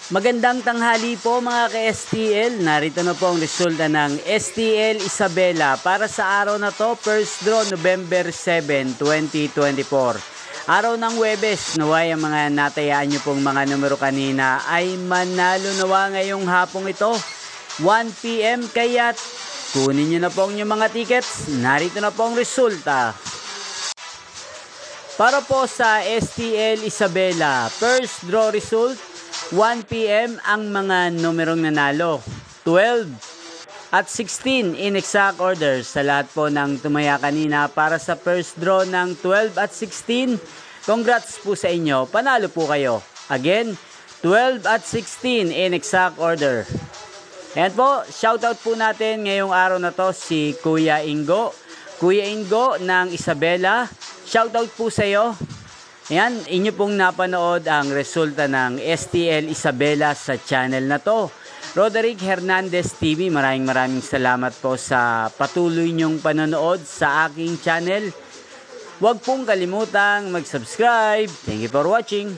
Magandang tanghali po mga ka-STL. Narito na po ang resulta ng STL Isabela para sa araw na to, first draw November 7, 2024. Araw ng Huwebes, naway ang mga natayaan nyo pong mga numero kanina ay manalo nawa ngayong hapong ito. 1 PM kaya't kunin nyo na po ang inyong mga tickets. Narito na po ang resulta. Para po sa STL Isabela, first draw result, 1 PM ang mga numerong nanalo. 12 at 16 in exact order sa lahat po ng tumaya kanina para sa first draw ng 12 at 16. Congrats po sa inyo, panalo po kayo. Again, 12 at 16 in exact order. Ayan po, shoutout po natin ngayong araw na to si Kuya Ingo. Kuya Ingo ng Isabela, shoutout po sa iyo. Ayan, inyo pong napanood ang resulta ng STL Isabela sa channel na to. Roderick Hernandez TV, maraming salamat po sa patuloy nyong panonood sa aking channel. Huwag pong kalimutang mag-subscribe. Thank you for watching.